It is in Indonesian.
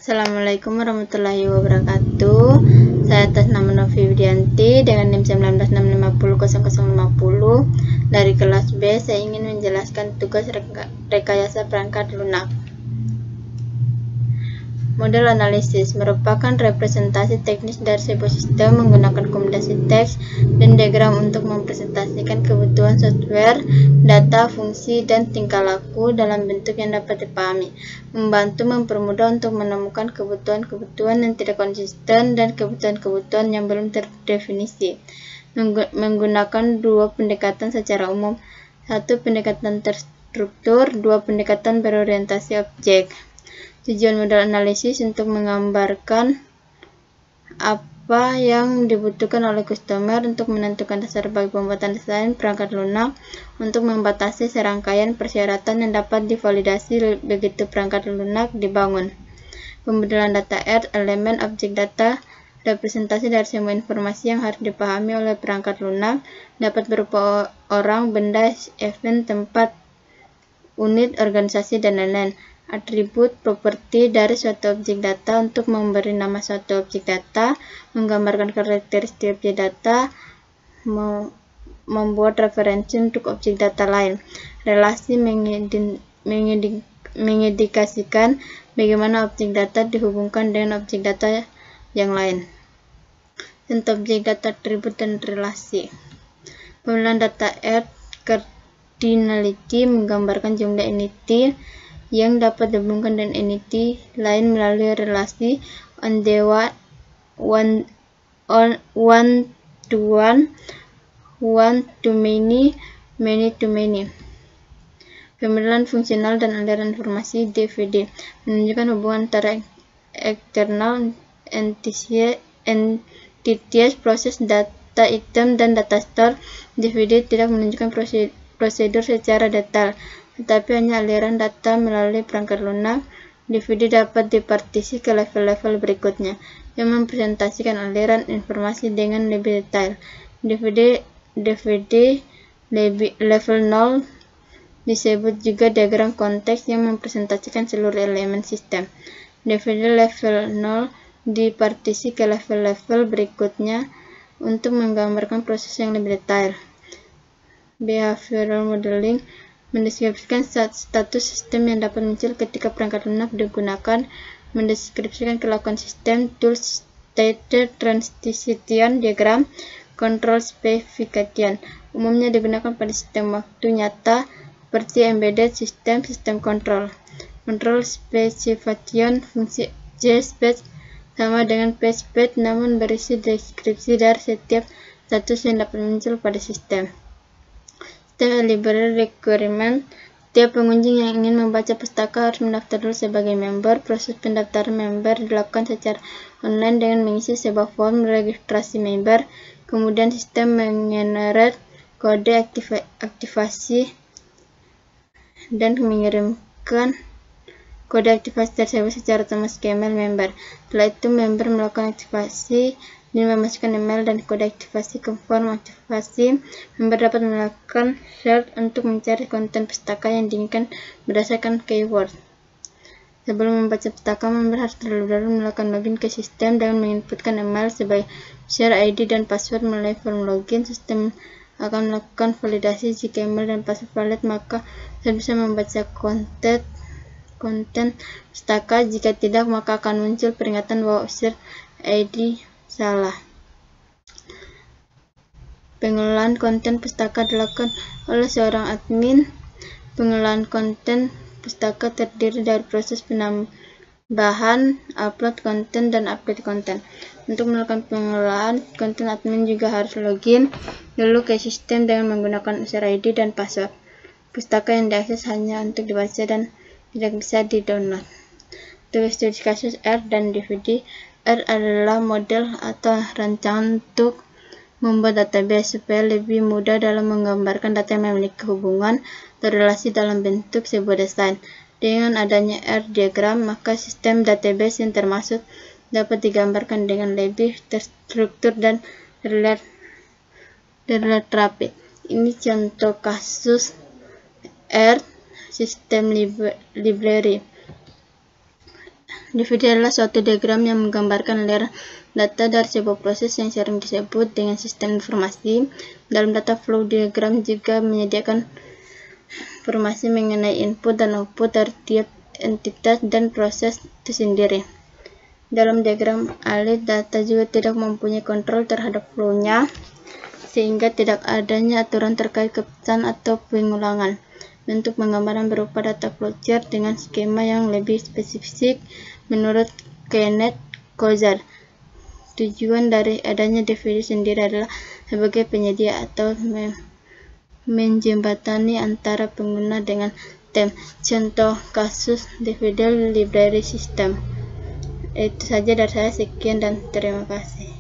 Assalamualaikum warahmatullahi wabarakatuh. Saya atas nama Novi Widianti dengan NIM 19650050 dari kelas B. Saya ingin menjelaskan tugas rekayasa perangkat lunak. Model analisis merupakan representasi teknis dari sebuah sistem menggunakan kombinasi teks dan diagram untuk mempresentasikan kebutuhan software, data, fungsi, dan tingkah laku dalam bentuk yang dapat dipahami, membantu mempermudah untuk menemukan kebutuhan-kebutuhan yang tidak konsisten dan kebutuhan-kebutuhan yang belum terdefinisi, menggunakan dua pendekatan secara umum, satu pendekatan terstruktur, dua pendekatan berorientasi objek. Tujuan model analisis untuk menggambarkan apa yang dibutuhkan oleh customer untuk menentukan dasar bagi pembuatan desain perangkat lunak untuk membatasi serangkaian persyaratan yang dapat divalidasi begitu perangkat lunak dibangun. Pemodelan data R, elemen, objek data, representasi dari semua informasi yang harus dipahami oleh perangkat lunak dapat berupa orang, benda, event, tempat, unit, organisasi, dan lain-lain. Atribut, properti dari suatu objek data untuk memberi nama suatu objek data, menggambarkan karakteristik objek data, membuat referensi untuk objek data lain. Relasi mengindikasikan bagaimana objek data dihubungkan dengan objek data yang lain. Contoh objek data, atribut, dan relasi. Pemodelan data R, cardinality, menggambarkan jumlah entity yang dapat dihubungkan dengan entity lain melalui relasi one to many, many to many. Pemodelan fungsional dan aliran informasi DVD menunjukkan hubungan antara external entities, proses, data item, dan data store. DVD tidak menunjukkan prosedur secara detail, tetapi hanya aliran data melalui perangkat lunak. DVD dapat dipartisi ke level-level berikutnya, yang mempresentasikan aliran informasi dengan lebih detail. DVD level 0 disebut juga diagram konteks yang mempresentasikan seluruh elemen sistem. DVD level 0 dipartisi ke level-level berikutnya untuk menggambarkan proses yang lebih detail. Behavioral modeling mendeskripsikan status sistem yang dapat muncul ketika perangkat lunak digunakan, mendeskripsikan kelakuan sistem, tools, state transition diagram, control specification. Umumnya digunakan pada sistem waktu nyata seperti embedded system, sistem kontrol. Control specification fungsi JSPEC sama dengan PSPEC namun berisi deskripsi dari setiap status yang dapat muncul pada sistem. Sistem library requirement. Setiap pengunjung yang ingin membaca pustaka harus mendaftar dulu sebagai member. Proses pendaftaran member dilakukan secara online dengan mengisi sebuah form registrasi member. Kemudian sistem mengenerate kode aktivasi dan mengirimkan kode aktivasi tersebut secara otomatis ke email member. Setelah itu member melakukan aktivasi dan memasukkan email dan kode aktivasi ke form aktivasi. Member dapat melakukan search untuk mencari konten pustaka yang diinginkan berdasarkan keyword. Sebelum membaca pustaka, member harus terlebih dahulu melakukan login ke sistem dengan menginputkan email sebagai user ID dan password melalui form login. Sistem akan melakukan validasi. Jika email dan password valid, maka saya bisa membaca konten pustaka. Jika tidak, maka akan muncul peringatan bahwa user ID salah. Pengelolaan konten pustaka dilakukan oleh seorang admin. Pengelolaan konten pustaka terdiri dari proses penambahan, upload konten, dan update konten. Untuk melakukan pengelolaan konten, admin juga harus login dulu ke sistem dengan menggunakan user ID dan password. Pustaka yang diakses hanya untuk dibaca dan tidak bisa di-download. Tugas studi kasus R dan DVD. R adalah model atau rancangan untuk membuat database supaya lebih mudah dalam menggambarkan data yang memiliki hubungan atau relasi dalam bentuk sebuah desain. Dengan adanya R diagram, maka sistem database yang termasuk dapat digambarkan dengan lebih terstruktur dan terlihat rapi. Ini contoh kasus R sistem library. DVD adalah suatu diagram yang menggambarkan layer data dari sebuah proses yang sering disebut dengan sistem informasi. Dalam data flow diagram juga menyediakan informasi mengenai input dan output dari tiap entitas dan proses itu sendiri. Dalam diagram alih data juga tidak mempunyai kontrol terhadap flow-nya, sehingga tidak adanya aturan terkait keputusan atau pengulangan. Bentuk penggambaran berupa data flowchart dengan skema yang lebih spesifik menurut Kenneth Kozar. Tujuan dari adanya DVD sendiri adalah sebagai penyedia atau menjembatani antara pengguna dengan tem. Contoh kasus DVD Library System. Itu saja dari saya, sekian dan terima kasih.